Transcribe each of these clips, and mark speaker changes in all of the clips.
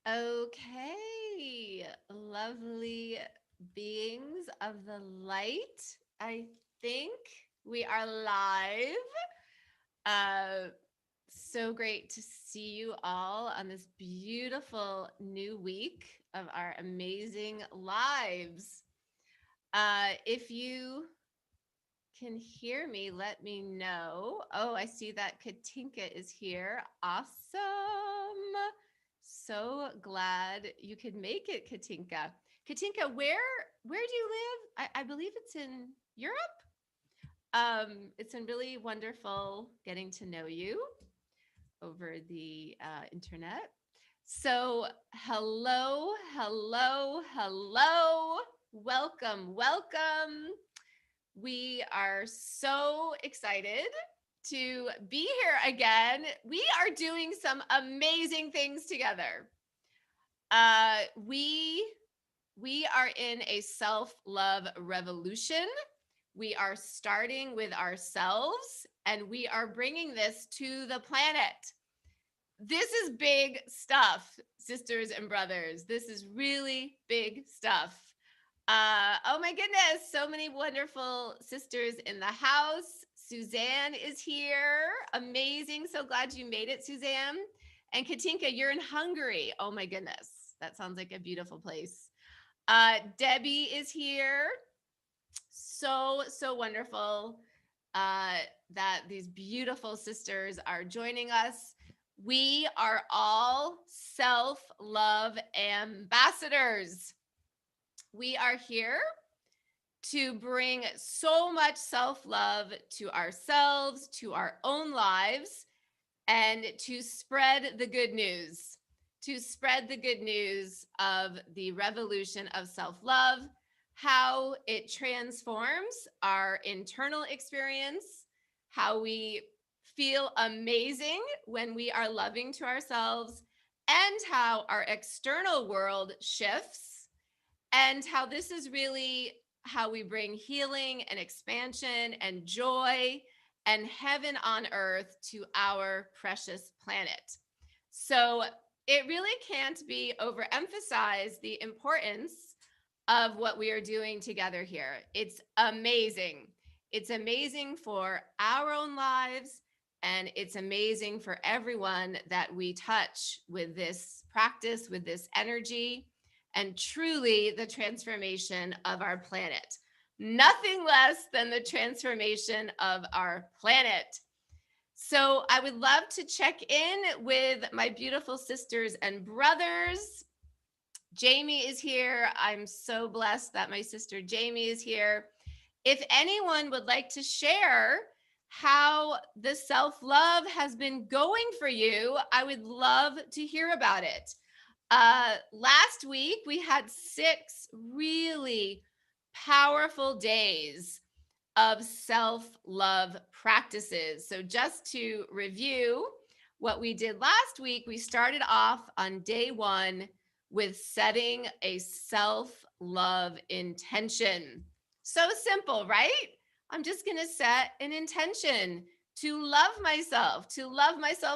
Speaker 1: Okay, lovely beings of the light. I think we are live. Uh, so great to see you all on this beautiful new week of our amazing lives. If you can hear me, let me know. Oh, I see that Katinka is here. Awesome. So glad you could make it, Katinka. Katinka, where do you live? I believe it's in Europe. It's been really wonderful getting to know you over the internet. So, hello, hello, hello. Welcome, welcome. We are so excited to be here again. We are doing some amazing things together. Uh, we we are in a self-love revolution. We are starting with ourselves and we are bringing this to the planet. This is big stuff, sisters and brothers. This is really big stuff. Oh my goodness, so many wonderful sisters in the house. Suzanne is here. Amazing. So glad you made it, Suzanne. And Katinka, you're in Hungary. Oh my goodness. That sounds like a beautiful place. Debbie is here. So wonderful that these beautiful sisters are joining us. We are all self love ambassadors. We are here to bring so much self love to ourselves, to our own lives, and to spread the good news, to spread the good news of the revolution of self love, how it transforms our internal experience, how we feel amazing when we are loving to ourselves, and how our external world shifts, and how this is really how we bring healing and expansion and joy and heaven on earth to our precious planet. So it really can't be overemphasized the importance of what we are doing together here. It's amazing. It's amazing for our own lives, and it's amazing for everyone that we touch with this practice, with this energy, and truly the transformation of our planet. Nothing less than the transformation of our planet. So I would love to check in with my beautiful sisters and brothers. Jamie is here. I'm so blessed that my sister Jamie is here. If anyone would like to share how the self love has been going for you, I would love to hear about it. Last week, we had 6 really powerful days of self love practices. So, just to review what we did last week, we started off on day 1 with setting a self love intention. So simple, right? I'm just going to set an intention to love myself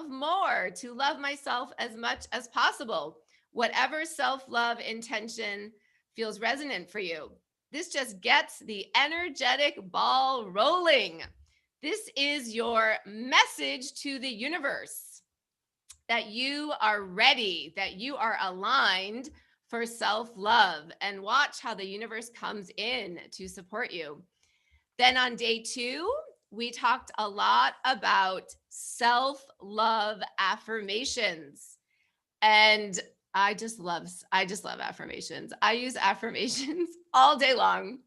Speaker 1: more, to love myself as much as possible. Whatever self love intention feels resonant for you. This just gets the energetic ball rolling. This is your message to the universe that you are ready, that you are aligned for self love, and watch how the universe comes in to support you. Then on day 2, we talked a lot about self love affirmations. And I just love affirmations. I use affirmations all day long.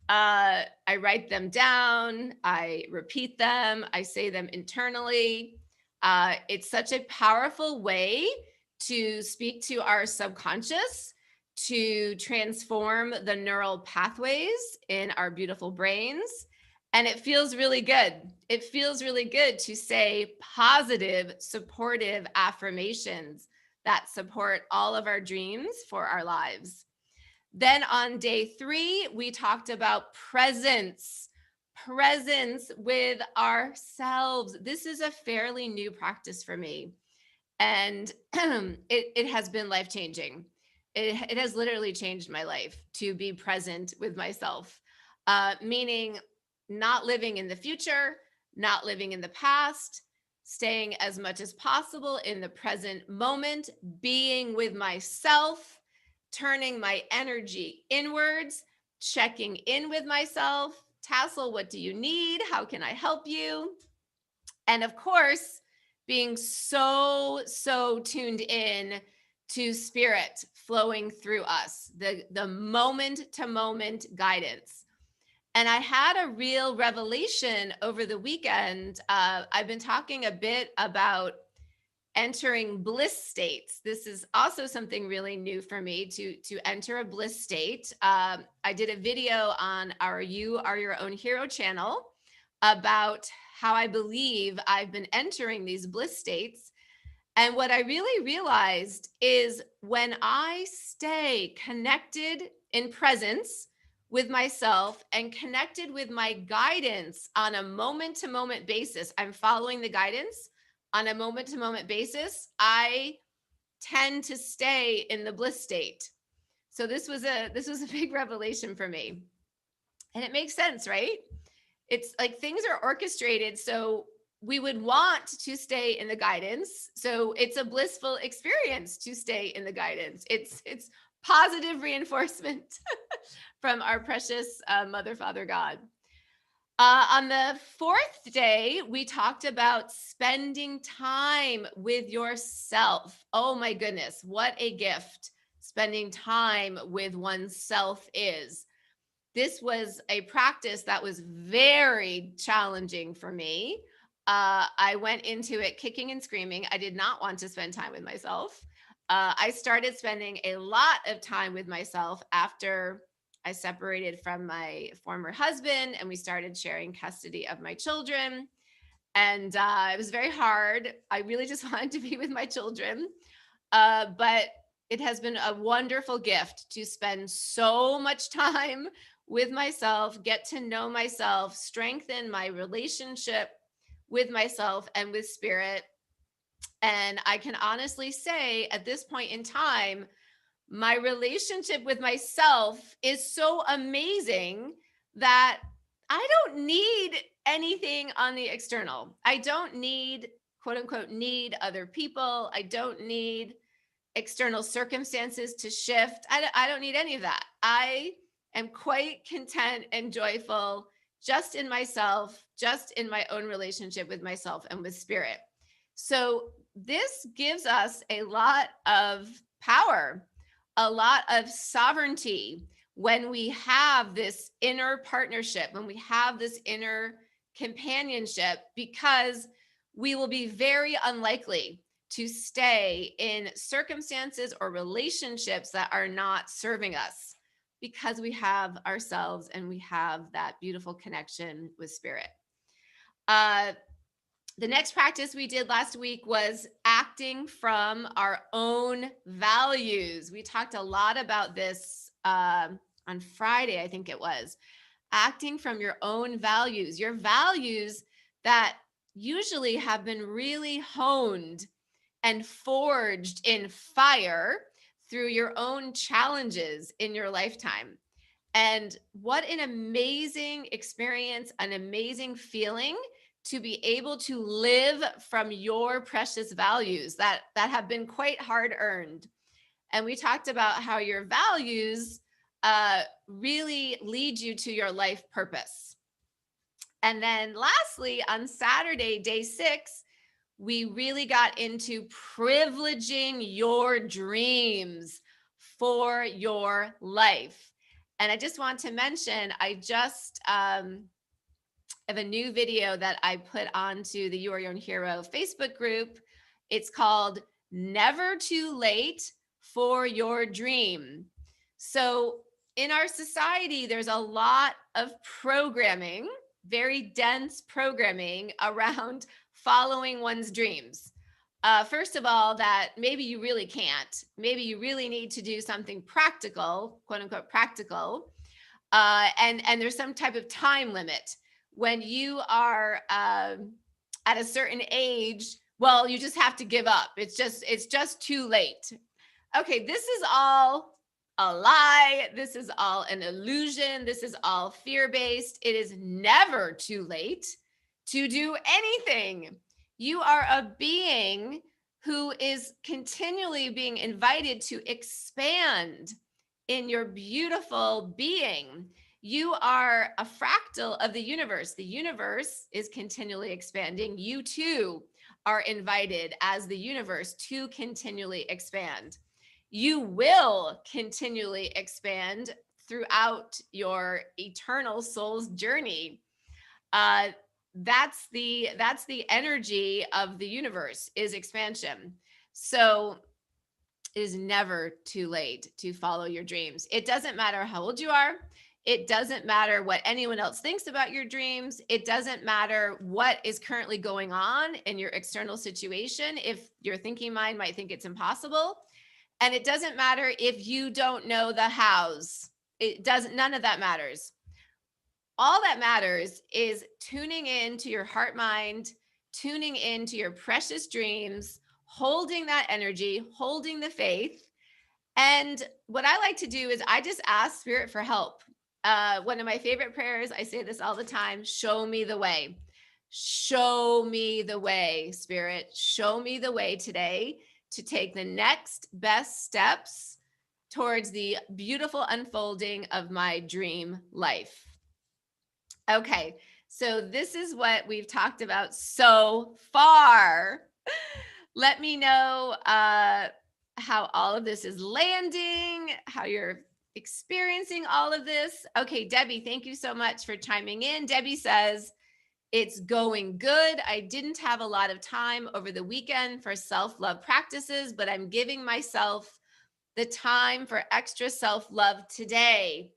Speaker 1: I write them down, I repeat them, I say them internally. It's such a powerful way to speak to our subconscious, to transform the neural pathways in our beautiful brains. And it feels really good. It feels really good to say positive, supportive affirmations that support all of our dreams for our lives. Then on day 3, we talked about presence, presence with ourselves. This is a fairly new practice for me. And it has been life changing. It has literally changed my life to be present with myself, meaning not living in the future, not living in the past, staying as much as possible in the present moment, being with myself, turning my energy inwards, checking in with myself. Tassel, what do you need? How can I help you? And of course, being so tuned in to spirit flowing through us, the moment to moment guidance. And I had a real revelation over the weekend. I've been talking a bit about entering bliss states. This is also something really new for me to enter a bliss state. I did a video on our You Are Your Own Hero channel about how I believe I've been entering these bliss states. And what I really realized is when I stay connected in presence with myself and connected with my guidance on a moment to moment basis, I'm following the guidance on a moment to moment basis, I tend to stay in the bliss state. So this was a big revelation for me. And it makes sense, right? It's like things are orchestrated so we would want to stay in the guidance. So it's a blissful experience to stay in the guidance. It's positive reinforcement from our precious Mother, Father, God. On the fourth day, we talked about spending time with yourself. Oh my goodness, what a gift spending time with oneself is. This was a practice that was very challenging for me. I went into it kicking and screaming. I did not want to spend time with myself. I started spending a lot of time with myself after I separated from my former husband and we started sharing custody of my children. And it was very hard. I really just wanted to be with my children. But it has been a wonderful gift to spend so much time with myself, get to know myself, strengthen my relationship with myself and with spirit. And I can honestly say at this point in time, my relationship with myself is so amazing that I don't need anything on the external. I don't need, quote unquote, need other people. I don't need external circumstances to shift. I don't need any of that. I am quite content and joyful just in myself, just in my own relationship with myself and with spirit. So, this gives us a lot of power, a lot of sovereignty when we have this inner partnership, when we have this inner companionship, because we will be very unlikely to stay in circumstances or relationships that are not serving us because we have ourselves and we have that beautiful connection with spirit. Uh, the next practice we did last week was acting from our own values. We talked a lot about this on Friday, I think it was. Acting from your own values, your values that usually have been really honed and forged in fire through your own challenges in your lifetime. And what an amazing experience, an amazing feeling to be able to live from your precious values that have been quite hard earned. And we talked about how your values really lead you to your life purpose. And then lastly, on Saturday, day 6, we really got into privileging your dreams for your life. And I just want to mention, I just have a new video that I put onto the You Are Your Own Hero Facebook group. It's called Never Too Late for Your Dream. So, in our society, there's a lot of programming, very dense programming around following one's dreams. First of all, that maybe you really can't. Maybe you really need to do something practical, quote unquote, practical. And there's some type of time limit when you are at a certain age. Well, you just have to give up. It's just too late. Okay, this is all a lie. This is all an illusion. This is all fear-based. It is never too late to do anything. You are a being who is continually being invited to expand in your beautiful being. You are a fractal of the universe. The universe is continually expanding. You too are invited as the universe to continually expand. You will continually expand throughout your eternal soul's journey. Uh, that's the energy of the universe, is expansion. So it is never too late to follow your dreams. It doesn't matter how old you are. It doesn't matter what anyone else thinks about your dreams. It doesn't matter what is currently going on in your external situation. If your thinking mind might think it's impossible, and it doesn't matter if you don't know the hows. It doesn't, none of that matters. All that matters is tuning in to your heart mind, tuning into your precious dreams, holding that energy, holding the faith. And what I like to do is I just ask spirit for help. One of my favorite prayers, I say this all the time: show me the way. Show me the way, spirit. Show me the way today to take the next best steps towards the beautiful unfolding of my dream life. Okay, so this is what we've talked about so far. Let me know how all of this is landing, how you're experiencing all of this. Okay, Debbie, thank you so much for chiming in. Debbie says, it's going good. I didn't have a lot of time over the weekend for self-love practices, but I'm giving myself the time for extra self-love today.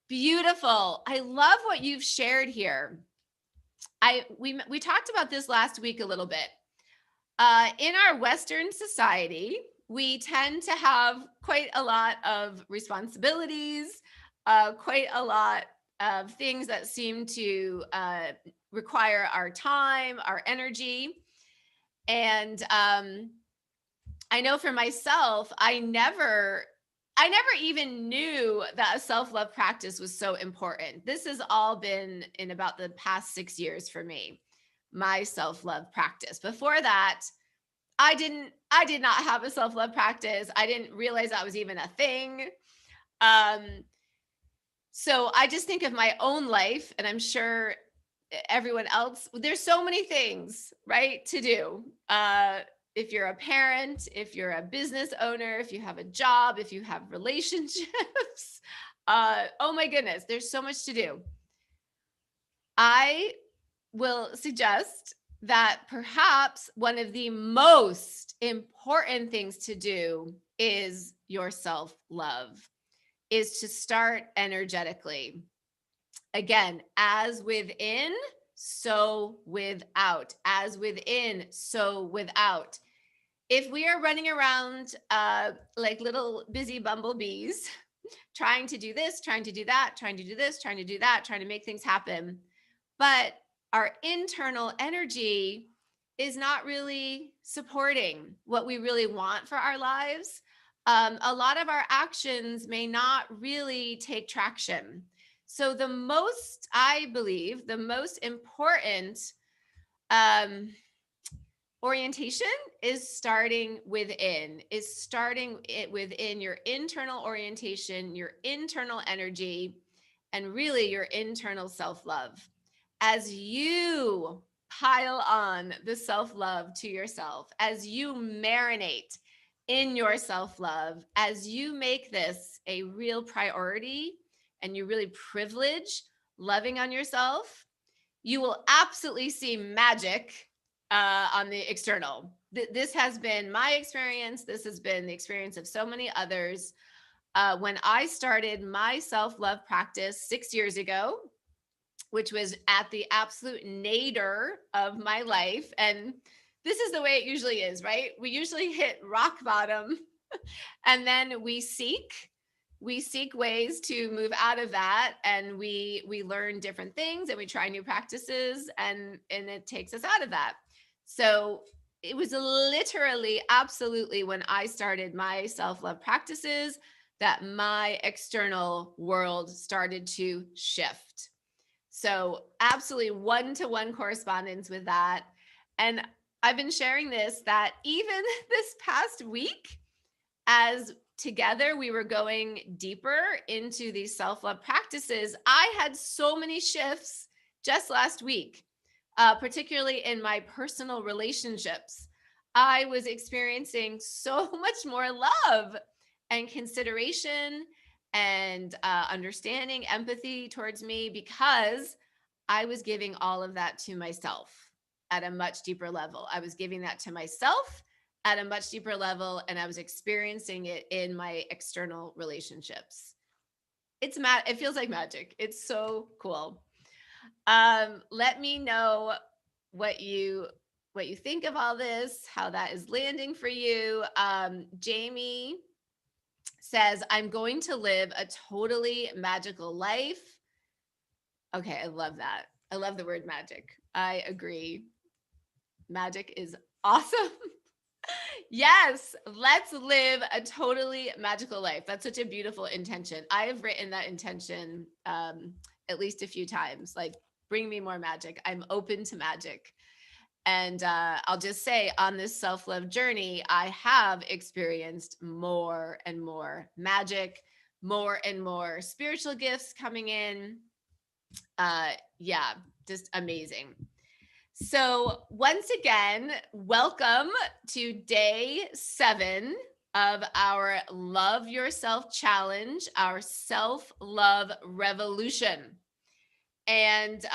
Speaker 1: Beautiful. I love what you've shared here. We talked about this last week a little bit. In our Western society, we tend to have quite a lot of responsibilities, quite a lot of things that seem to require our time, our energy. And I know for myself, I never even knew that a self-love practice was so important. This has all been in about the past 6 years for me, my self-love practice. Before that, I did not have a self-love practice. I didn't realize that was even a thing. So I just think of my own life, and I'm sure everyone else, there's so many things, right, to do. If you're a parent, if you're a business owner, if you have a job, if you have relationships, oh my goodness, there's so much to do. I will suggest that perhaps one of the most important things to do is your self-love, is to start energetically. Again, as within, so without. As within, so without. If we are running around like little busy bumblebees, trying to do this, trying to do that, trying to do this, trying to do that, trying to make things happen, but our internal energy is not really supporting what we really want for our lives, a lot of our actions may not really take traction. So I believe, the most important orientation is starting within, within your internal orientation, your internal energy, and really your internal self-love. As you pile on the self-love to yourself, as you marinate in your self-love, as you make this a real priority and you really privilege loving on yourself, you will absolutely see magic on the external. This has been my experience. This has been the experience of so many others. When I started my self-love practice 6 years ago, which was at the absolute nadir of my life. And this is the way it usually is, right? We usually hit rock bottom and then we seek ways to move out of that, and we learn different things and we try new practices, and it takes us out of that. So it was literally, absolutely, when I started my self-love practices that my external world started to shift. So, absolutely one-to-one correspondence with that. And I've been sharing this that even this past week, as together we were going deeper into these self-love practices, I had so many shifts just last week, particularly in my personal relationships. I was experiencing so much more love and consideration and understanding, empathy towards me, because I was giving all of that to myself at a much deeper level. I was giving that to myself at a much deeper level, and I was experiencing it in my external relationships. It feels like magic. It's so cool. Let me know what you what you think of all this, how that is landing for you. Jamie says, I'm going to live a totally magical life. Okay, I love that. I love the word magic. I agree. Magic is awesome. Yes, let's live a totally magical life. That's such a beautiful intention. I have written that intention at least a few times. Like, bring me more magic. I'm open to magic. And I'll just say, on this self love journey, I have experienced more and more magic, more and more spiritual gifts coming in. Yeah, just amazing. So, once again, welcome to day 7 of our Love Yourself Challenge, our self love revolution. And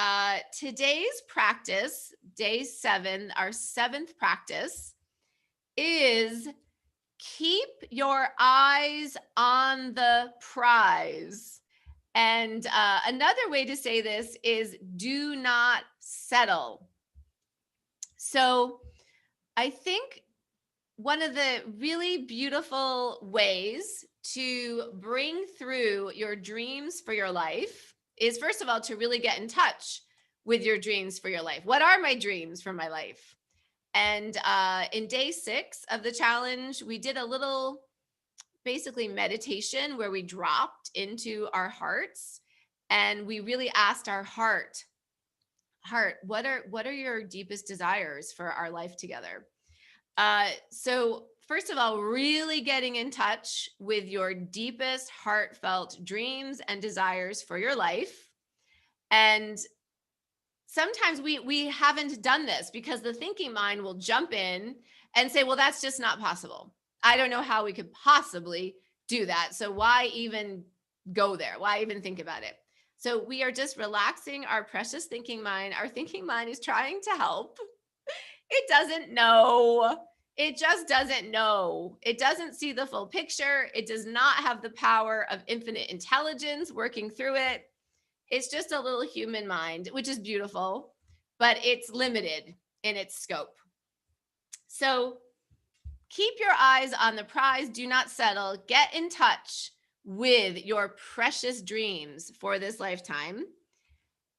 Speaker 1: today's practice, day 7, our 7th practice, is keep your eyes on the prize. And another way to say this is do not settle. So, I think one of the really beautiful ways to bring through your dreams for your life is, first of all, to really get in touch with your dreams for your life. What are my dreams for my life? And in day 6 of the challenge, we did a little basically meditation where we dropped into our hearts and we really asked our heart, what are your deepest desires for our life together? So first of all, really getting in touch with your deepest heartfelt dreams and desires for your life. And sometimes we haven't done this because the thinking mind will jump in and say, well, that's just not possible. I don't know how we could possibly do that. So why even go there? Why even think about it? So we are just relaxing our precious thinking mind. Our thinking mind is trying to help. It doesn't know. It just doesn't know. It doesn't see the full picture. It does not have the power of infinite intelligence working through it. It's just a little human mind, which is beautiful, but it's limited in its scope. So keep your eyes on the prize. Do not settle. Get in touch with your precious dreams for this lifetime.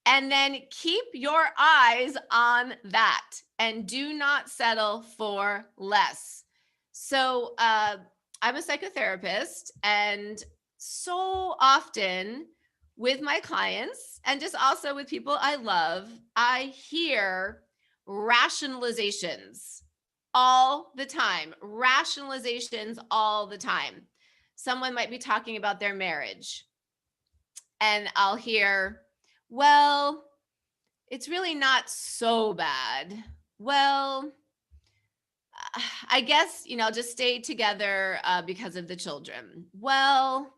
Speaker 1: And then keep your eyes on that and do not settle for less. So, I'm a psychotherapist, and so often with my clients and just also with people I love, I hear rationalizations all the time. Rationalizations all the time. Someone might be talking about their marriage, and I'll hear, well, it's really not so bad. Well, I guess, just stay together because of the children. Well,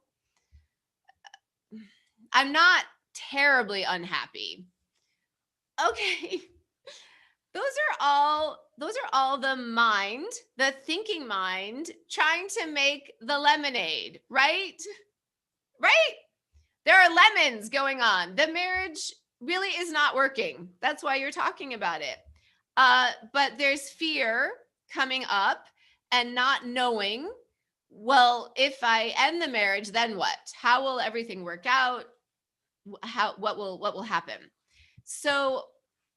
Speaker 1: I'm not terribly unhappy. Okay. Those are all the thinking mind trying to make the lemonade, right? Right? There are lemons going on. The marriage really is not working. That's why you're talking about it. But there's fear coming up and not knowing, well, if I end the marriage, then what? How will everything work out? What will happen? So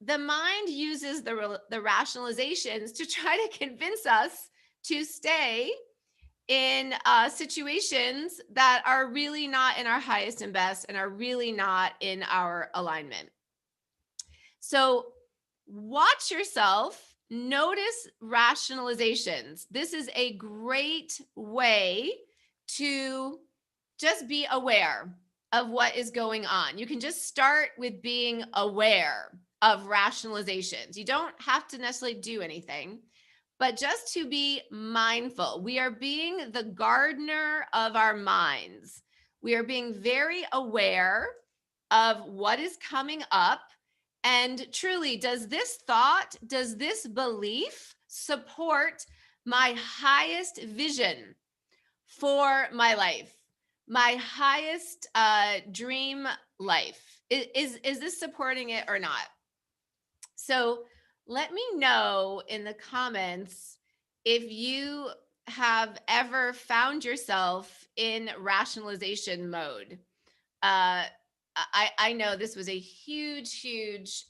Speaker 1: the mind uses the rationalizations to try to convince us to stay in situations that are really not in our highest and best and are really not in our alignment. So watch yourself, notice rationalizations. This is a great way to just be aware of what is going on. You can just start with being aware of rationalizations. You don't have to necessarily do anything, but just to be mindful. We are being the gardener of our minds. We are being very aware of what is coming up. And truly, does this thought, does this belief support my highest vision for my life, my highest dream life? Is this supporting it or not? So let me know in the comments if you have ever found yourself in rationalization mode. I know this was a huge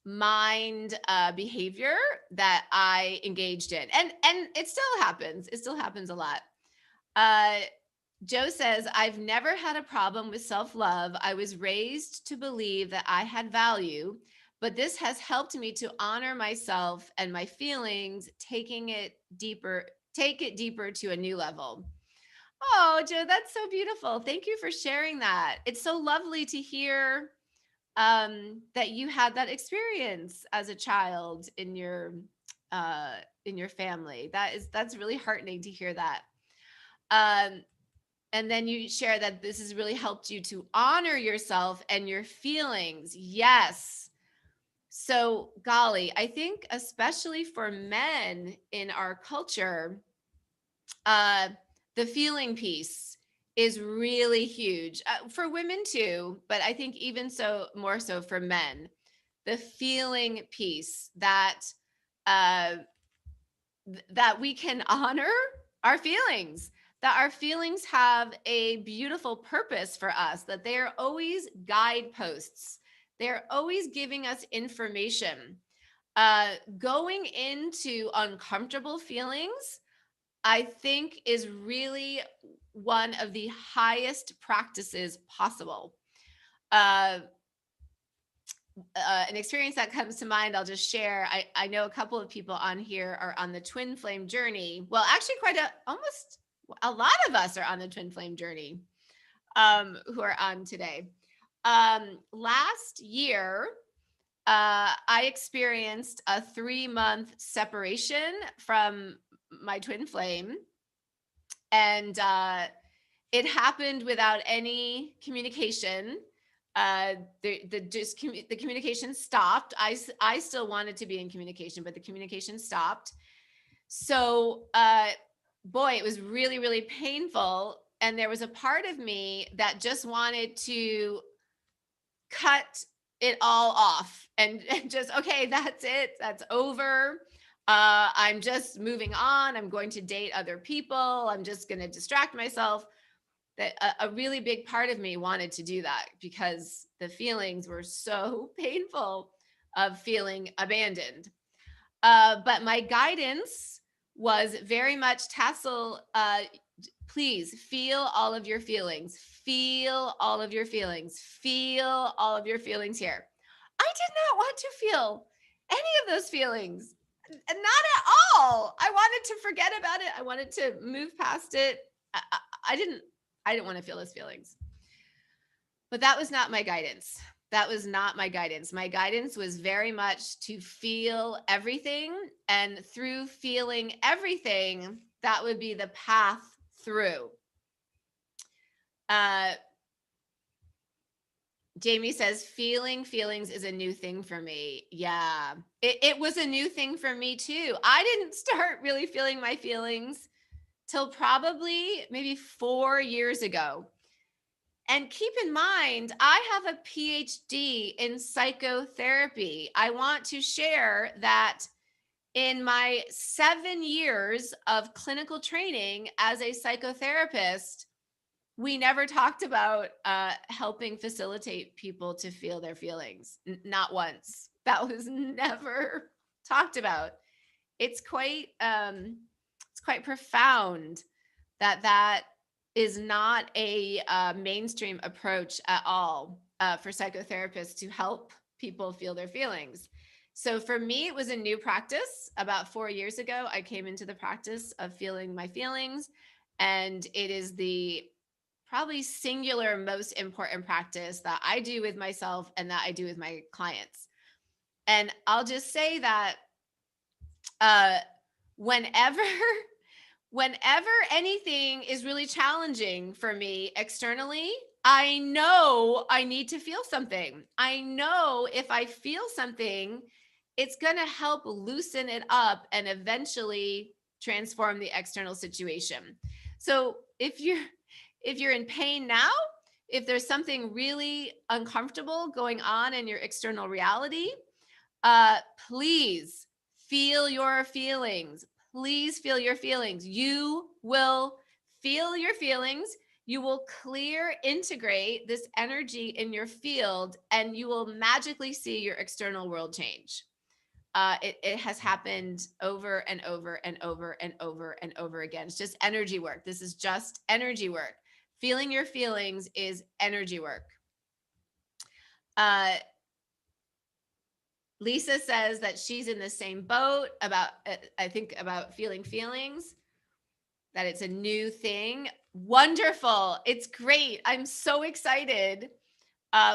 Speaker 1: mind behavior that I engaged in, and it still happens. It still happens a lot. Uh, Joe says, I've never had a problem with self love. I was raised to believe that I had value, but this has helped me to honor myself and my feelings, take it deeper to a new level. Oh, Joe, that's so beautiful. Thank you for sharing that. It's so lovely to hear that you had that experience as a child in your family. That's really heartening to hear that. Um, and then you share that this has really helped you to honor yourself and your feelings. Yes. So, golly, I think especially for men in our culture, uh, the feeling piece is really huge for women too, but I think even so, more so for men. The feeling piece uh, that we can honor our feelings, that our feelings have a beautiful purpose for us, that they are always guideposts. They're always giving us information. Going into uncomfortable feelings, I think, is really one of the highest practices possible. Uh, an experience that comes to mind, I'll just share. I know a couple of people on here are on the twin flame journey. Well, actually, almost a lot of us are on the twin flame journey who are on today. Last year, I experienced a 3-month separation from my twin flame. And it happened without any communication. The communication stopped. I still wanted to be in communication, but the communication stopped. So, boy, it was really painful. And there was a part of me that just wanted to cut it all off and just, okay, that's it. That's over. I'm just moving on. I'm going to date other people. I'm just going to distract myself. That a really big part of me wanted to do that because the feelings were so painful of feeling abandoned. But my guidance was very much Tassel. Please feel all of your feelings. Feel all of your feelings. Feel all of your feelings here. I did not want to feel any of those feelings. Not at all. I wanted to forget about it. I wanted to move past it. I didn't want to feel those feelings. But that was not my guidance. That was not my guidance. My guidance was very much to feel everything. And through feeling everything, that would be the path through. Jamie says, feeling feelings is a new thing for me. Yeah, it was a new thing for me too. I didn't start really feeling my feelings till probably maybe 4 years ago. And keep in mind, I have a PhD in psychotherapy. I want to share that in my 7 years of clinical training as a psychotherapist, we never talked about helping facilitate people to feel their feelings. Not once. That was never talked about. It's quite profound that that is not a mainstream approach at all for psychotherapists to help people feel their feelings. So for me, it was a new practice. About 4 years ago, I came into the practice of feeling my feelings, and it is the probably singular most important practice that I do with myself and that I do with my clients. And I'll just say that uh, whenever whenever anything is really challenging for me externally, I know I need to feel something. I know if I feel something, it's going to help loosen it up and eventually transform the external situation. So if you're in pain now, if there's something really uncomfortable going on in your external reality, uh, please feel your feelings. Please feel your feelings. You will feel your feelings. You will integrate this energy in your field, and you will magically see your external world change. It has happened over and over and over and over and over again. It's just energy work. This is just energy work. Feeling your feelings is energy work. Uh, Lisa says that she's in the same boat about, I think, about feeling feelings, that it's a new thing. Wonderful. It's great. I'm so excited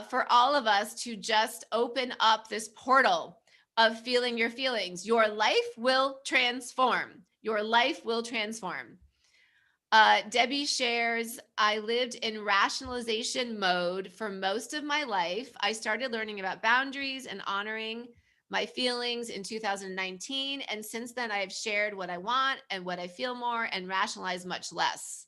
Speaker 1: for all of us to just open up this portal of feeling your feelings. Your life will transform. Your life will transform. Debbie shares, I lived in rationalization mode for most of my life. I started learning about boundaries and honoring my feelings in 2019. And since then, I have shared what I want and what I feel more and rationalize much less.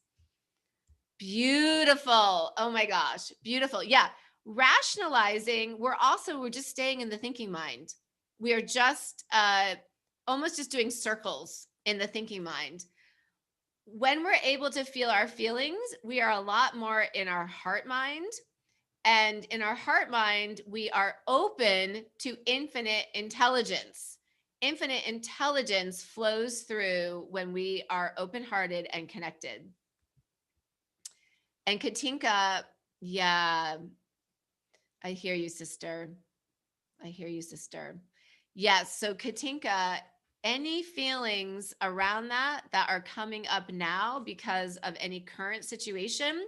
Speaker 1: Beautiful. Oh my gosh. Beautiful. Yeah. Rationalizing, we're just staying in the thinking mind. We are just almost just doing circles in the thinking mind. When we're able to feel our feelings, we are a lot more in our heart mind. And in our heart mind, we are open to infinite intelligence. Infinite intelligence flows through when we are open hearted and connected. And Katinka, yeah, I hear you, sister. I hear you, sister. Yes. So, Katinka, any feelings around that are coming up now because of any current situation,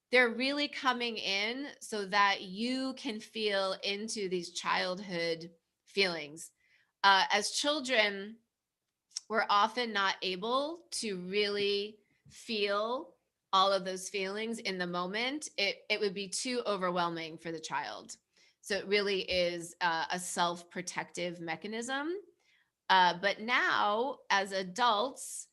Speaker 1: they're really coming in so that you can feel into these childhood feelings. As children, we're often not able to really feel all of those feelings in the moment. It would be too overwhelming for the child. So it really is a self-protective mechanism. But now, as adults,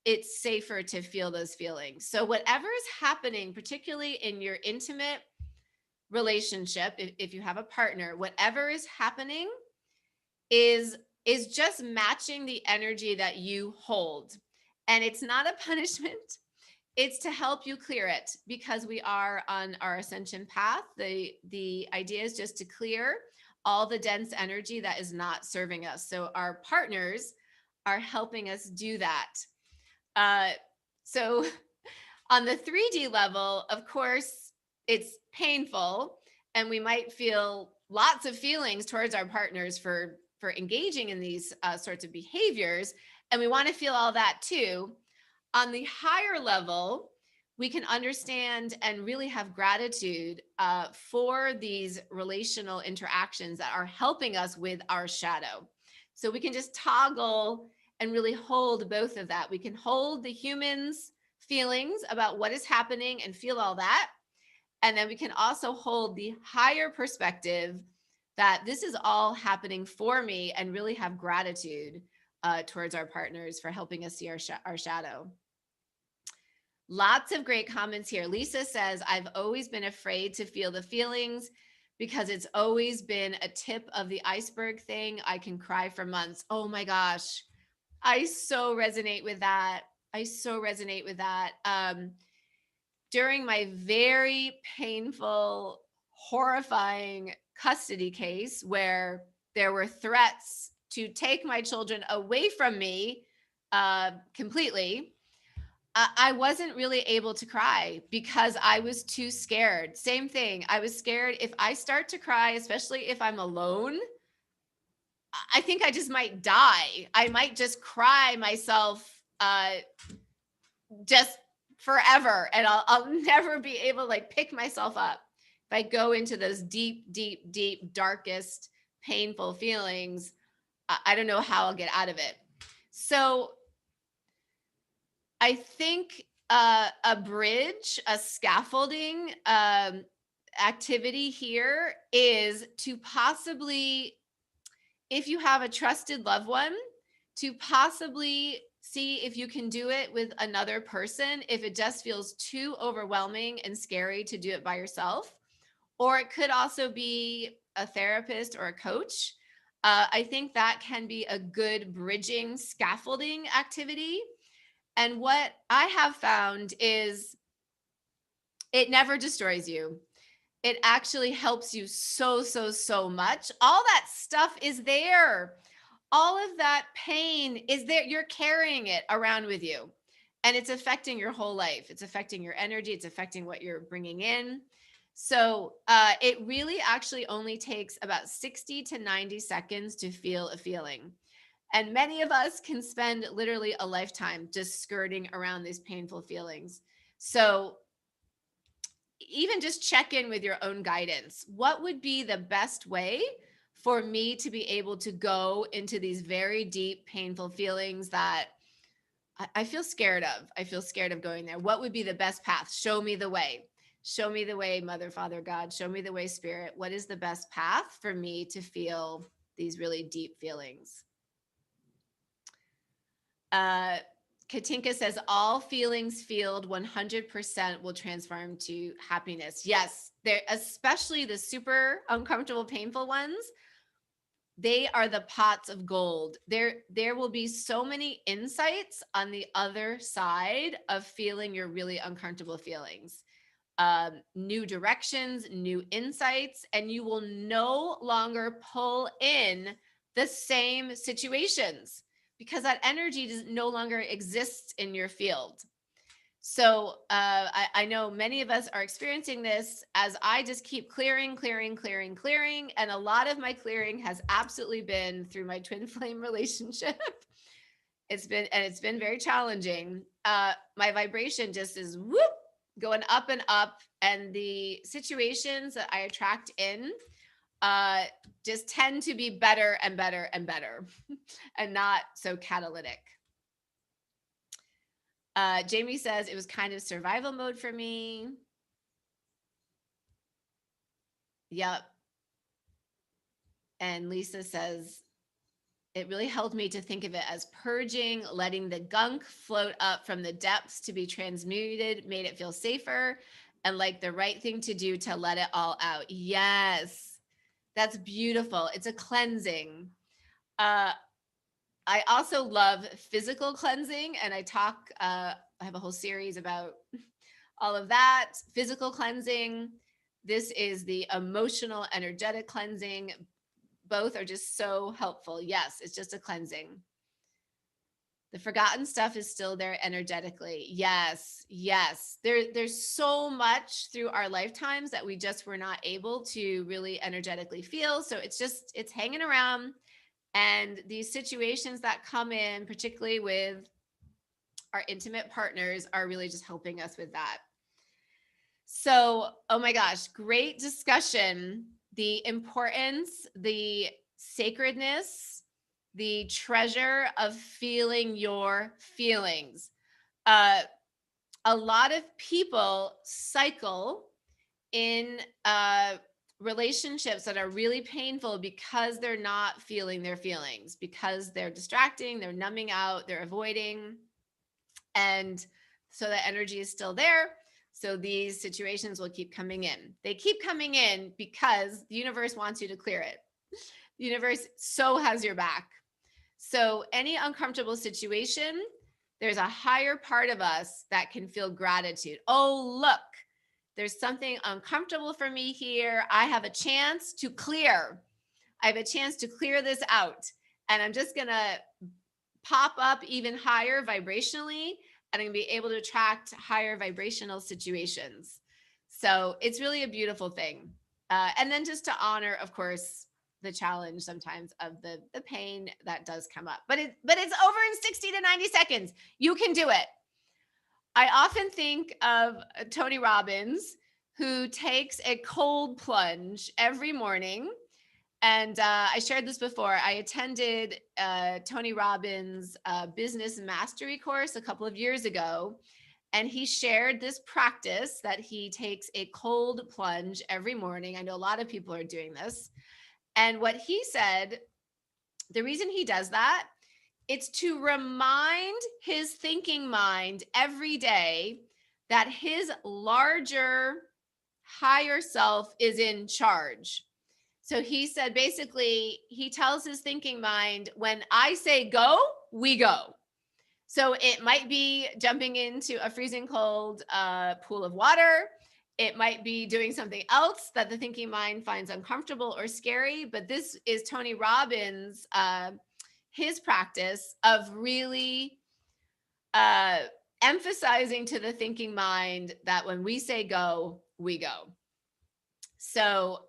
Speaker 1: it's safer to feel those feelings. So whatever is happening, particularly in your intimate relationship, if you have a partner, whatever is happening is is just matching the energy that you hold. And it's not a punishment. It's to help you clear it because we are on our ascension path. The idea is just to clear all the dense energy that is not serving us. So our partners are helping us do that. Uh, so on the 3D level, of course, it's painful and we might feel lots of feelings towards our partners for engaging in these sorts of behaviors, and we want to feel all that too. On the higher level, we can understand and really have gratitude for these relational interactions that are helping us with our shadow. So we can just toggle and really hold both of that. We can hold the humans' feelings about what is happening and feel all that. And then we can also hold the higher perspective that this is all happening for me and really have gratitude towards our partners for helping us see our shadow. Lots of great comments here. Lisa says, I've always been afraid to feel the feelings because it's always been a tip of the iceberg thing. I can cry for months. Oh my gosh. I so resonate with that. I so resonate with that. during my very painful, horrifying custody case where there were threats to take my children away from me completely, I wasn't really able to cry because I was too scared. Same thing. I was scared if I start to cry, especially if I'm alone, I think I just might die. I might just cry myself just forever, and I'll never be able to like pick myself up. If I go into those deep, deep, deep, darkest, painful feelings, I don't know how I'll get out of it. So I think a bridge, a scaffolding activity here is to possibly, if you have a trusted loved one, to possibly see if you can do it with another person if it just feels too overwhelming and scary to do it by yourself. Or it could also be a therapist or a coach. I think that can be a good bridging scaffolding activity. And what I have found is it never destroys you. It actually helps you so, so, so much. All that stuff is there. All of that pain is there. You're carrying it around with you, and it's affecting your whole life. It's affecting your energy. It's affecting what you're bringing in. So it really actually only takes about 60 to 90 seconds to feel a feeling. And many of us can spend literally a lifetime just skirting around these painful feelings. So even just check in with your own guidance. What would be the best way for me to be able to go into these very deep, painful feelings that I feel scared of? I feel scared of going there. What would be the best path? Show me the way. Show me the way, Mother, Father, God. Show me the way, Spirit. What is the best path for me to feel these really deep feelings? Uh, Katinka says all feelings filled 100% will transform to happiness. Yes, they're especially the super uncomfortable, painful ones. They are the pots of gold. There will be so many insights on the other side of feeling your really uncomfortable feelings. New directions, new insights, and you will no longer pull in the same situations because that energy no longer exists in your field. So I know many of us are experiencing this as I just keep clearing, clearing, clearing, clearing. And a lot of my clearing has absolutely been through my twin flame relationship. It's been very challenging. My vibration just is whoop going up and up, and the situations that I attract in just tend to be better and better and better, and not so catalytic. Jamie says it was kind of survival mode for me. Yep. And Lisa says it really helped me to think of it as purging, letting the gunk float up from the depths to be transmuted, made it feel safer and like the right thing to do to let it all out. Yes, that's beautiful. It's a cleansing. I also love physical cleansing, and I have a whole series about all of that. Physical cleansing. This is the emotional, energetic cleansing. Both are just so helpful. Yes, it's just a cleansing. The forgotten stuff is still there energetically. Yes, yes. There's so much through our lifetimes that we just were not able to really energetically feel. So it's hanging around. And these situations that come in, particularly with our intimate partners, are really just helping us with that. So, oh my gosh, great discussion. The importance, the sacredness, the treasure of feeling your feelings. Uh, a lot of people cycle in relationships that are really painful because they're not feeling their feelings, because they're distracting, they're numbing out, they're avoiding. And so the energy is still there. So these situations will keep coming in. They keep coming in because the universe wants you to clear it. The universe so has your back. So any uncomfortable situation, there's a higher part of us that can feel gratitude. Oh, look, there's something uncomfortable for me here. I have a chance to clear. I have a chance to clear this out. And I'm just going to pop up even higher vibrationally, and I'm going to be able to attract higher vibrational situations. So it's really a beautiful thing. And then just to honor, of course, the challenge sometimes of the pain that does come up. But it's over in 60 to 90 seconds. You can do it. I often think of Tony Robbins, who takes a cold plunge every morning. And I shared this before. I attended Tony Robbins' business mastery course a couple of years ago. And he shared this practice that he takes a cold plunge every morning. I know a lot of people are doing this. And what he said, the reason he does that, it's to remind his thinking mind every day that his larger, higher self is in charge. So he said, basically, he tells his thinking mind, when I say go, we go. So it might be jumping into a freezing cold pool of water. It might be doing something else that the thinking mind finds uncomfortable or scary. But this is Tony Robbins' his practice of really emphasizing to the thinking mind that when we say go, we go. So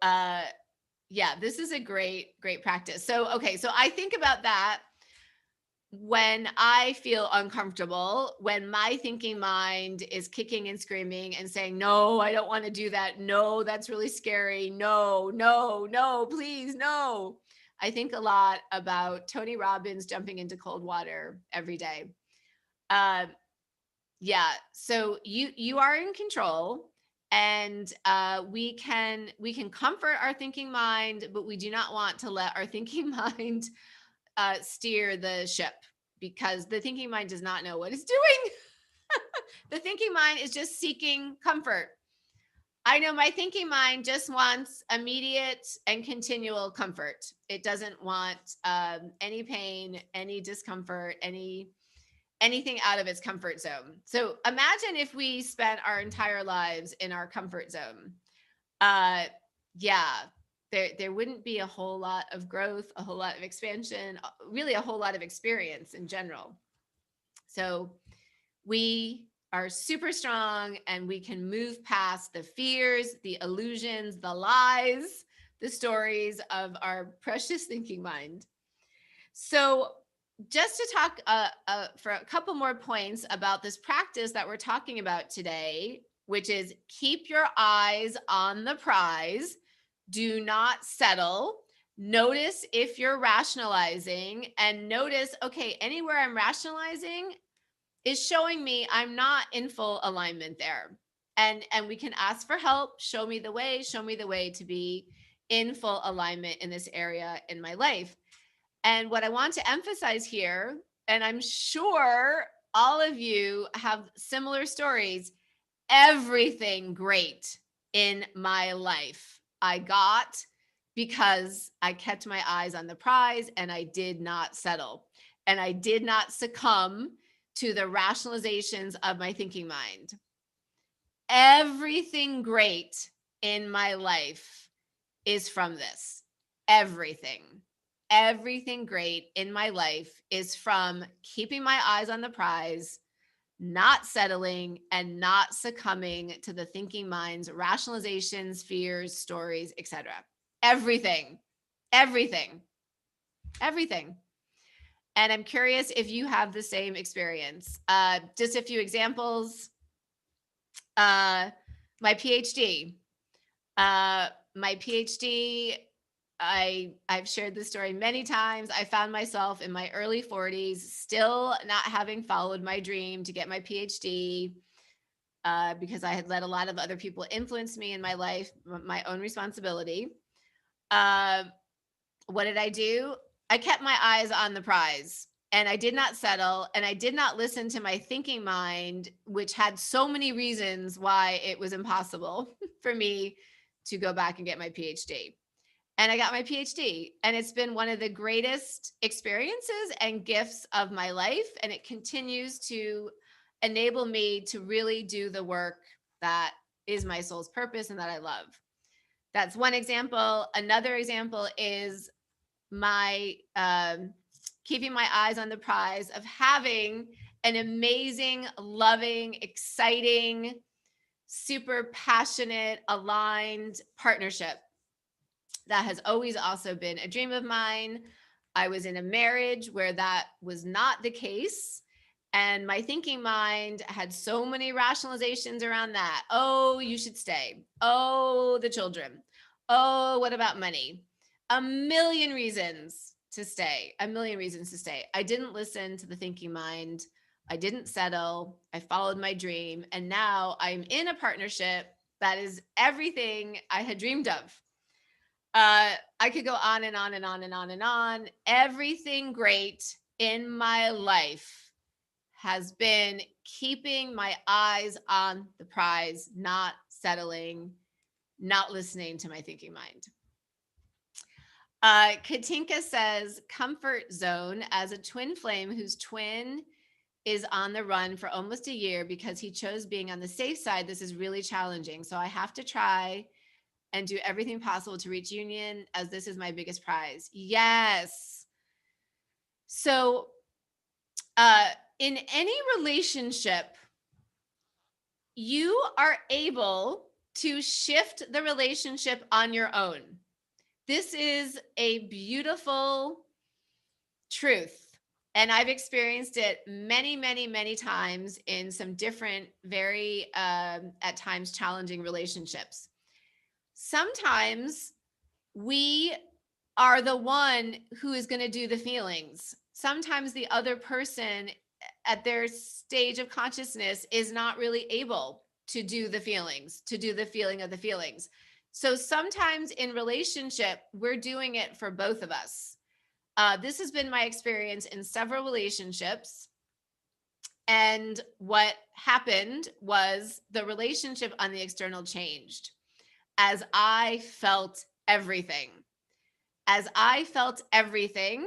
Speaker 1: yeah, this is a great practice. So okay, so I think about that when I feel uncomfortable, when my thinking mind is kicking and screaming and saying, no, I don't want to do that. No, that's really scary. No, no, no, please, no. I think a lot about Tony Robbins jumping into cold water every day. Yeah, so you are in control, and we can comfort our thinking mind, but we do not want to let our thinking mind steer the ship, because the thinking mind does not know what it's doing. The thinking mind is just seeking comfort. I know my thinking mind just wants immediate and continual comfort. It doesn't want any pain, any discomfort, anything out of its comfort zone. So imagine if we spent our entire lives in our comfort zone. Yeah, there wouldn't be a whole lot of growth, a whole lot of expansion, really a whole lot of experience in general. So we are super strong, and we can move past the fears, the illusions, the lies, the stories of our precious thinking mind. So just to talk for a couple more points about this practice that we're talking about today, which is keep your eyes on the prize. Do not settle. Notice if you're rationalizing, and notice, okay, anywhere I'm rationalizing is showing me I'm not in full alignment there. And we can ask for help. Show me the way to be in full alignment in this area in my life. And what I want to emphasize here, and I'm sure all of you have similar stories, everything great in my life I got because I kept my eyes on the prize, and I did not settle, and I did not succumb to the rationalizations of my thinking mind. Everything great in my life is from this. Everything great in my life is from keeping my eyes on the prize, not settling, and not succumbing to the thinking mind's rationalizations, fears, stories, etc. Everything. And I'm curious if you have the same experience. Just a few examples. My PhD. I've shared this story many times. I found myself in my early 40s, still not having followed my dream to get my PhD, because I had let a lot of other people influence me in my life, my own responsibility. What did I do? I kept my eyes on the prize, and I did not settle, and I did not listen to my thinking mind, which had so many reasons why it was impossible for me to go back and get my PhD. and I got my PhD. And it's been one of the greatest experiences and gifts of my life. And it continues to enable me to really do the work that is my soul's purpose and that I love. That's one example. Another example is my keeping my eyes on the prize of having an amazing, loving, exciting, super passionate, aligned partnership that has always also been a dream of mine. I was in a marriage where that was not the case. And my thinking mind had so many rationalizations around that. Oh, you should stay. Oh, the children. Oh, what about money? A million reasons to stay. A million reasons to stay. I didn't listen to the thinking mind. I didn't settle. I followed my dream. And now I'm in a partnership that is everything I had dreamed of. I could go on and on and on and on and on. Everything great in my life has been keeping my eyes on the prize, not settling, not listening to my thinking mind. Katinka says, comfort zone. As a twin flame whose twin is on the run for almost a year because he chose being on the safe side, this is really challenging. So I have to try and do everything possible to reach union, as this is my biggest prize. Yes. So in any relationship, you are able to shift the relationship on your own. This is a beautiful truth. And I've experienced it many, many, many times in some different, very, at times, challenging relationships. Sometimes we are the one who is going to do the feelings. Sometimes the other person at their stage of consciousness is not really able to do the feelings, to do the feeling of the feelings. So sometimes in relationship, we're doing it for both of us. This has been my experience in several relationships. And what happened was the relationship on the external changed as I felt everything. As I felt everything,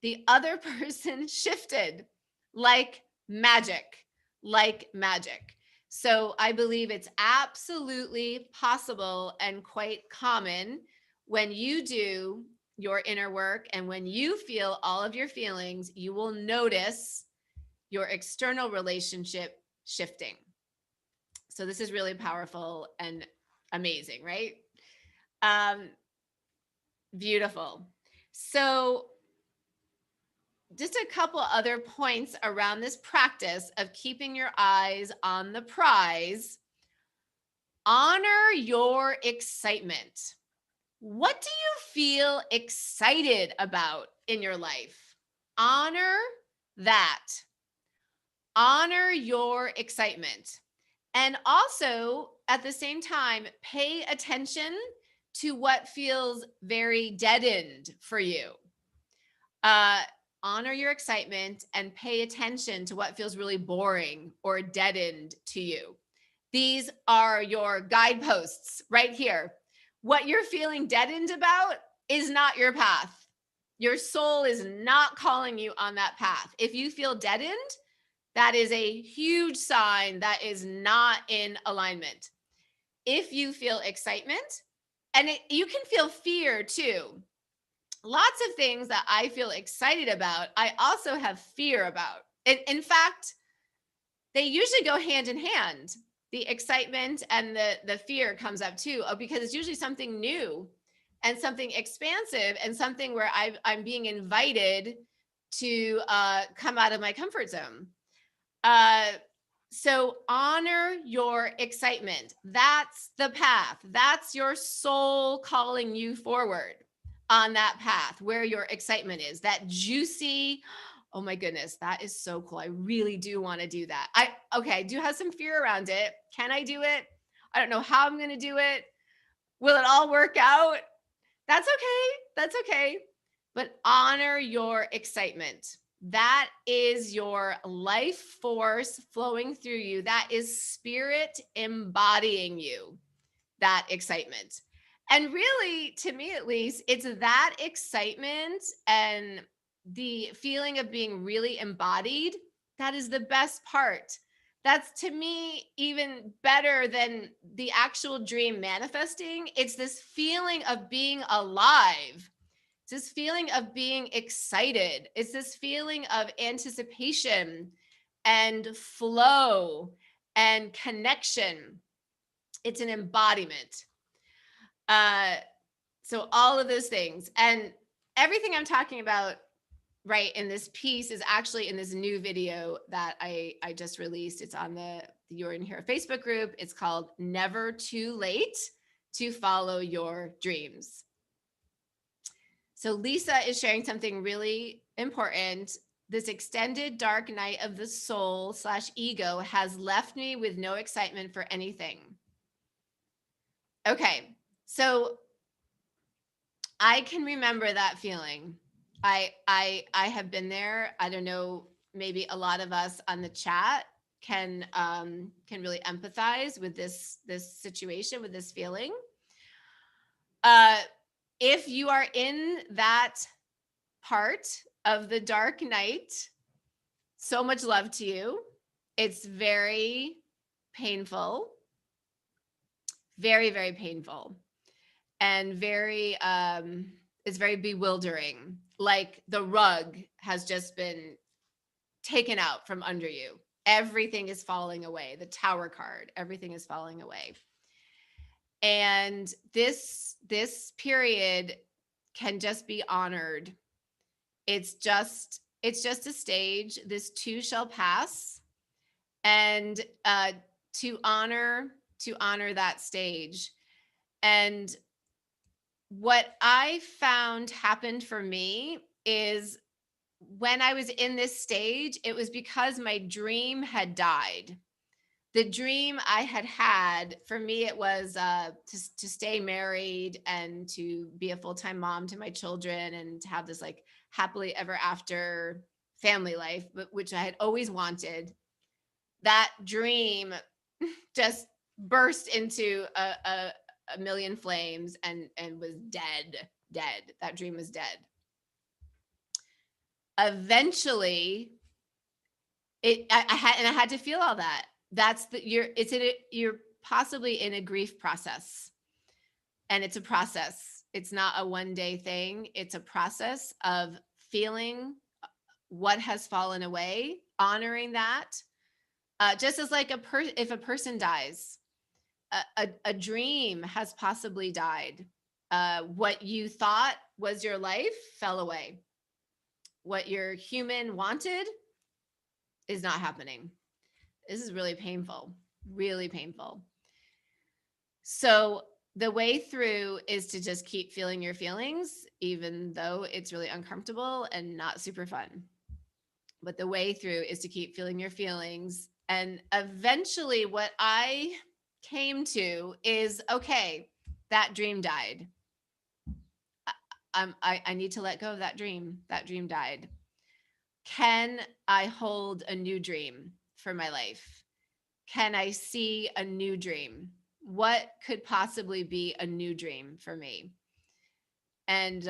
Speaker 1: the other person shifted like magic, like magic. So I believe it's absolutely possible and quite common when you do your inner work and when you feel all of your feelings, you will notice your external relationship shifting. So this is really powerful and amazing, right? Um, Beautiful. So just a couple other points around this practice of keeping your eyes on the prize. Honor your excitement. What do you feel excited about in your life? Honor that. Honor your excitement. And also, at the same time, pay attention to what feels very deadened for you. Uh, Honor your excitement and pay attention to what feels really boring or deadened to you. These are your guideposts right here. What you're feeling deadened about is not your path. Your soul is not calling you on that path. If you feel deadened, that is a huge sign that is not in alignment. If you feel excitement, and you can feel fear too. Lots of things that I feel excited about, I also have fear about. In fact, they usually go hand in hand. The excitement and the fear comes up too, because it's usually something new and something expansive and something where I'm being invited to come out of my comfort zone. So honor your excitement. That's the path. That's your soul calling you forward on that path where your excitement is. That juicy, oh my goodness, that is so cool. I really do want to do that. I do have some fear around it. Can I do it? I don't know how I'm going to do it. Will it all work out? That's okay. That's okay. But honor your excitement. That is your life force flowing through you. That is spirit embodying you, that excitement. And really, to me at least, it's that excitement and the feeling of being really embodied that is the best part. That's to me even better than the actual dream manifesting. It's this feeling of being alive. It's this feeling of being excited. It's this feeling of anticipation and flow and connection. It's an embodiment. Uh, so all of those things and everything I'm talking about right in this piece is actually in this new video that I just released. It's on the You're in Here Facebook group. It's called Never Too Late to Follow Your Dreams. So Lisa is sharing something really important. This extended dark night of the soul / ego has left me with no excitement for anything. Okay, so I can remember that feeling. I have been there. I don't know, maybe a lot of us on the chat can really empathize with this situation, with this feeling. Uh if you are in that part of the dark night, so much love to you. It's very painful, very, very painful, and very it's very bewildering. Like the rug has just been taken out from under you. Everything is falling away. The tower card, everything is falling away. And this period can just be honored. It's just a stage. This too shall pass. And to honor that stage. And what I found happened for me is when I was in this stage, it was because my dream had died. The dream I had for me, it was to stay married and to be a full-time mom to my children and to have this like happily ever after family life, which I had always wanted. That dream just burst into a million flames and was dead. That dream was dead. Eventually, I had to feel all that. That's the you're possibly in a grief process, and it's a process. It's not a one day thing. It's a process of feeling what has fallen away, honoring that. Just as like if a person dies, a dream has possibly died. What you thought was your life fell away. What your human wanted is not happening. This is really painful, really painful. So the way through is to just keep feeling your feelings, even though it's really uncomfortable and not super fun. But the way through is to keep feeling your feelings. And eventually, what I came to is okay, that dream died. I need to let go of that dream. That dream died. Can I hold a new dream for my life? Can I see a new dream? What could possibly be a new dream for me? And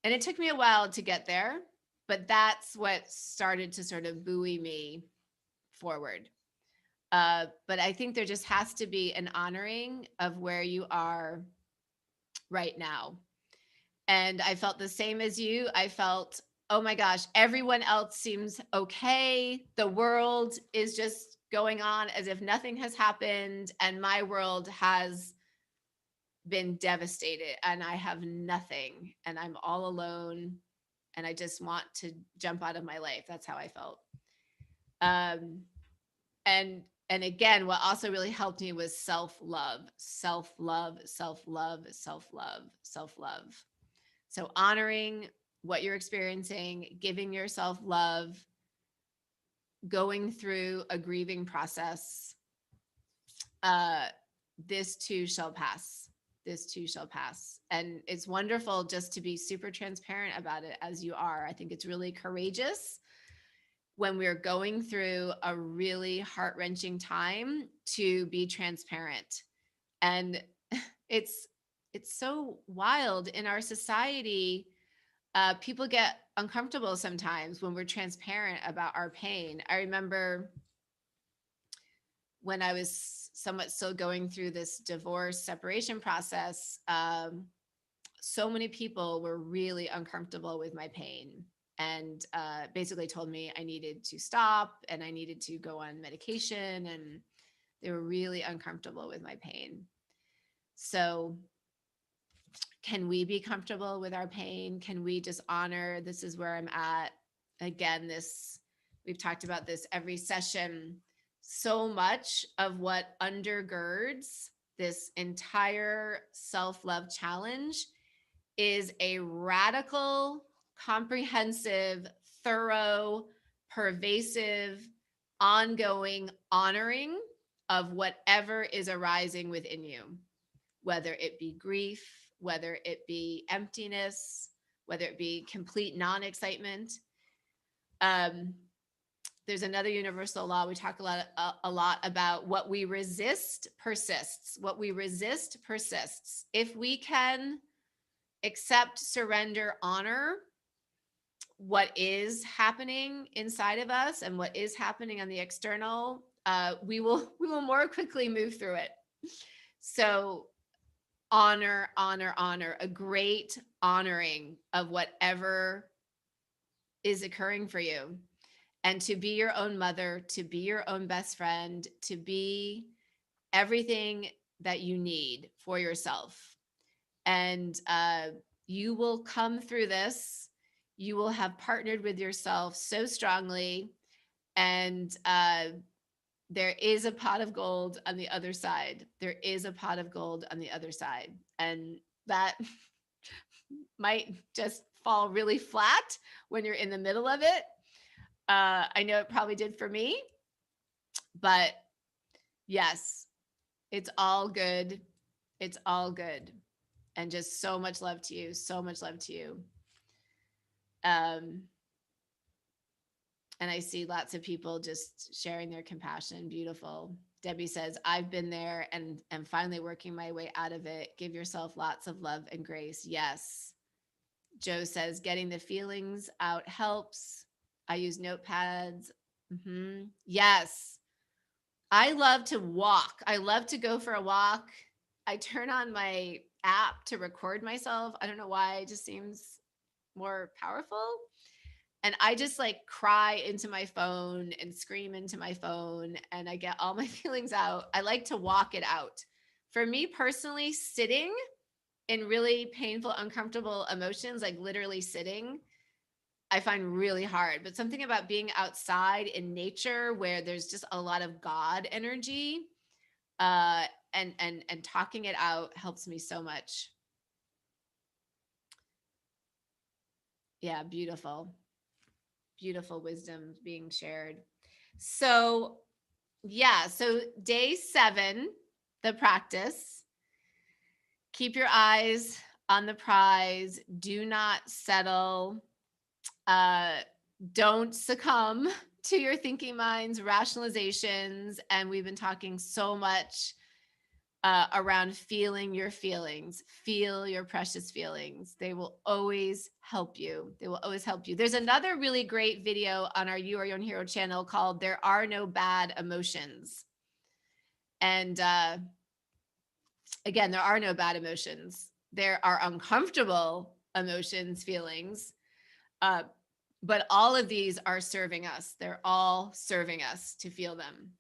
Speaker 1: it took me a while to get there, but that's what started to sort of buoy me forward. But I think there just has to be an honoring of where you are right now. And I felt the same as you. I felt, oh my gosh, everyone else seems okay. The world is just going on as if nothing has happened. And my world has been devastated and I have nothing and I'm all alone and I just want to jump out of my life. That's how I felt. Um, and again, what also really helped me was self-love, self-love, self-love, self-love, self-love. So honoring what you're experiencing, giving yourself love, going through a grieving process. This too shall pass. This too shall pass. And it's wonderful just to be super transparent about it as you are. I think it's really courageous when we're going through a really heart-wrenching time to be transparent. And it's it's so wild in our society. People get uncomfortable sometimes when we're transparent about our pain. I remember when I was somewhat still going through this divorce separation process, so many people were really uncomfortable with my pain and basically told me I needed to stop and I needed to go on medication. And they were really uncomfortable with my pain. So, can we be comfortable with our pain? Can we just honor this is where I'm at? Again, this, we've talked about this every session. So much of what undergirds this entire self love challenge is a radical, comprehensive, thorough, pervasive, ongoing honoring of whatever is arising within you, whether it be grief, whether it be emptiness, whether it be complete non excitement. Um, there's another universal law. We talk a lot about what we resist persists. What we resist persists. If we can accept, surrender, honor what is happening inside of us and what is happening on the external, we will more quickly move through it. So honor, honor, honor, a great honoring of whatever is occurring for you, and to be your own mother, to be your own best friend, to be everything that you need for yourself. And you will come through this. You will have partnered with yourself so strongly. And there is a pot of gold on the other side. There is a pot of gold on the other side. And that might just fall really flat when you're in the middle of it. I know it probably did for me, but yes, it's all good. It's all good. And just so much love to you. So much love to you. Um, and I see lots of people just sharing their compassion. Beautiful. Debbie says, I've been there and am finally working my way out of it. Give yourself lots of love and grace. Yes. Joe says, getting the feelings out helps. I use notepads. Yes. I love to walk. I love to go for a walk. I turn on my app to record myself. I don't know why. It just seems more powerful. And I just like cry into my phone and scream into my phone, and I get all my feelings out. I like to walk it out. For me personally, sitting in really painful, uncomfortable emotions, like literally sitting, I find really hard. But something about being outside in nature where there's just a lot of God energy, uh, and talking it out helps me so much. Yeah, beautiful, beautiful wisdom being shared. So yeah, so day 7, the practice. Keep your eyes on the prize. Do not settle. Uh, don't succumb to your thinking mind's rationalizations. And we've been talking so much around feeling your feelings. Feel your precious feelings. They will always help you. They will always help you. There's another really great video on our You Are Your Own Hero channel called There Are No Bad Emotions. And again, there are no bad emotions. There are uncomfortable emotions, feelings. Uh, but all of these are serving us. They're all serving us to feel them.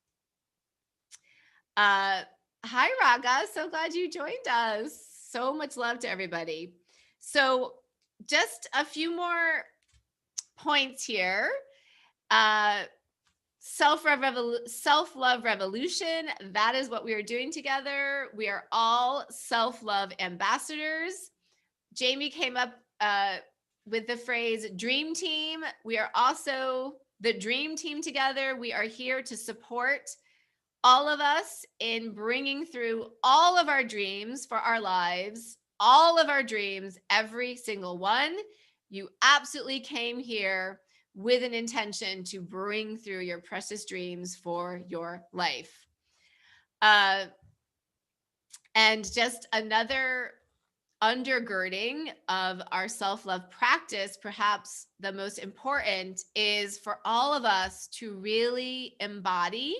Speaker 1: Hi, Raga. So glad you joined us. So much love to everybody. So, just a few more points here. Self-love revolution. That is what we are doing together. We are all self-love ambassadors. Jamie came up with the phrase dream team. We are also the dream team together. We are here to support all of us in bringing through all of our dreams for our lives, all of our dreams, every single one. You absolutely came here with an intention to bring through your precious dreams for your life. And just another undergirding of our self-love practice, perhaps the most important, is for all of us to really embody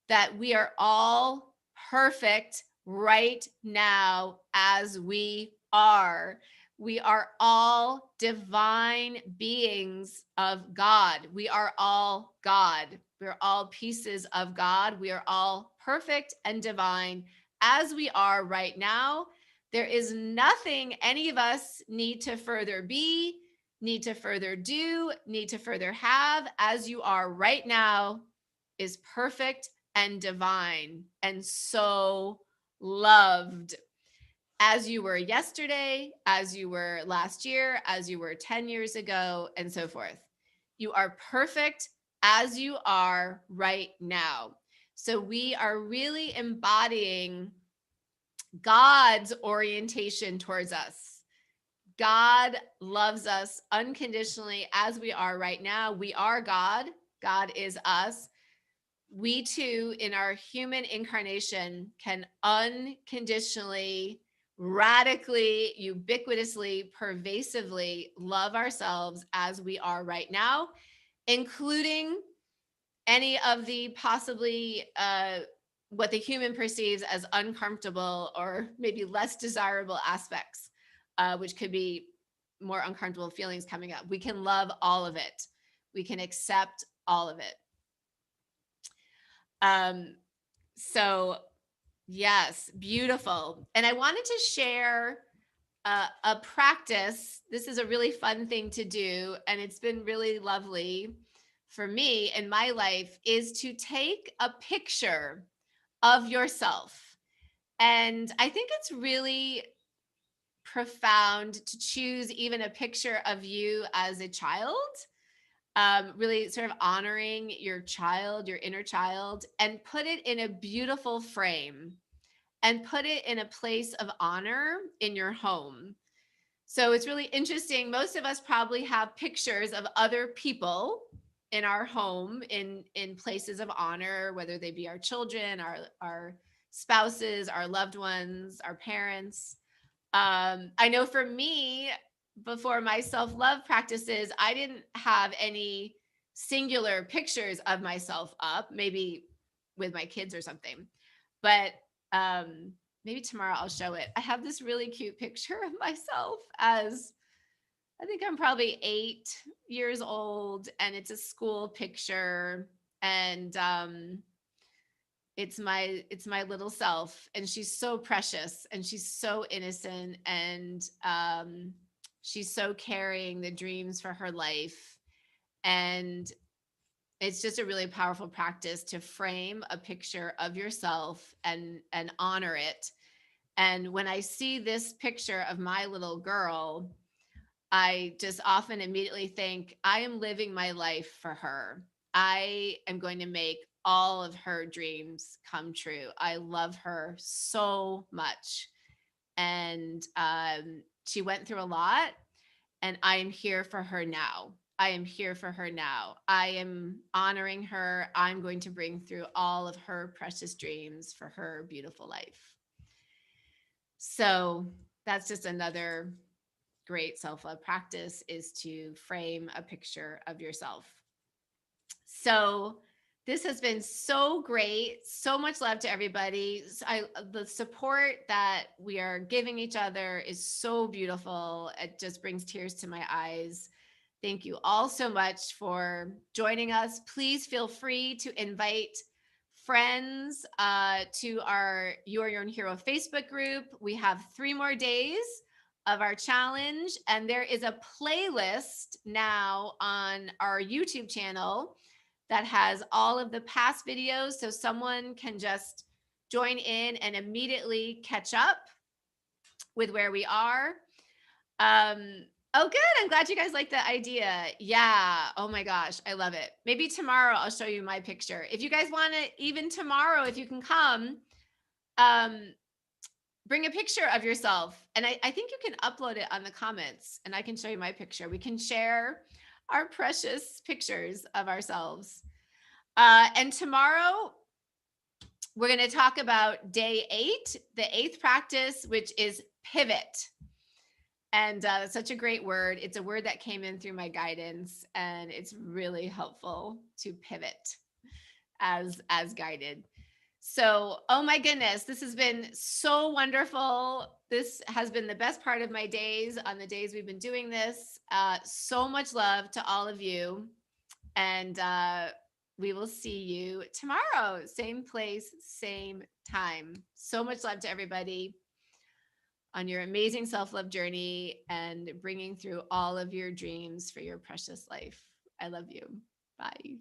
Speaker 1: that we are all perfect right now as we are. We are all divine beings of God. We are all God. We're all pieces of God. We are all perfect and divine as we are right now. There is nothing any of us need to further be, need to further do, need to further have. As you are right now is perfect and divine and so loved, as you were yesterday, as you were last year, as you were 10 years ago, and so forth. You are perfect as you are right now. So we are really embodying God's orientation towards us. God loves us unconditionally as we are right now. We are God. God is us. We too, in our human incarnation, can unconditionally, radically, ubiquitously, pervasively love ourselves as we are right now, including any of the possibly what the human perceives as uncomfortable or maybe less desirable aspects, which could be more uncomfortable feelings coming up. We can love all of it. We can accept all of it. So yes, beautiful. And I wanted to share a practice. This is a really fun thing to do, and it's been really lovely for me in my life, is to take a picture of yourself. And I think it's really profound to choose even a picture of you as a child, really sort of honoring your child, your inner child, and put it in a beautiful frame and put it in a place of honor in your home. So it's really interesting. Most of us probably have pictures of other people in our home in places of honor, whether they be our children, our spouses, our loved ones, our parents. I know for me, before my self-love practices, I didn't have any singular pictures of myself up, maybe with my kids or something. But maybe tomorrow I'll show it. I have this really cute picture of myself as, I think I'm probably 8 years old, and it's a school picture. And it's my little self, and she's so precious and she's so innocent, and she's so carrying the dreams for her life. And it's just a really powerful practice to frame a picture of yourself and honor it. And when I see this picture of my little girl, I just often immediately think, I am living my life for her. I am going to make all of her dreams come true. I love her so much. And she went through a lot, and I am here for her now. I am here for her now. I am honoring her. I'm going to bring through all of her precious dreams for her beautiful life. So that's just another great self-love practice, is to frame a picture of yourself. So this has been so great. So much love to everybody. The support that we are giving each other is so beautiful. It just brings tears to my eyes. Thank you all so much for joining us. Please feel free to invite friends to our You Are Your Own Hero Facebook group. We have 3 more days of our challenge, and there is a playlist now on our YouTube channel that has all of the past videos, so someone can just join in and immediately catch up with where we are. Oh, good. I'm glad you guys like the idea. Yeah. Oh my gosh. I love it. Maybe tomorrow I'll show you my picture. If you guys want to, even tomorrow, if you can come, bring a picture of yourself. And I think you can upload it on the comments, and I can show you my picture. We can share our precious pictures of ourselves. And tomorrow we're going to talk about day 8, the 8th practice, which is pivot. And it's such a great word. It's a word that came in through my guidance, and it's really helpful to pivot as guided. So, oh my goodness, this has been so wonderful. This has been the best part of my days on the days we've been doing this. So much love to all of you. And we will see you tomorrow. Same place, same time. So much love to everybody on your amazing self love journey and bringing through all of your dreams for your precious life. I love you. Bye.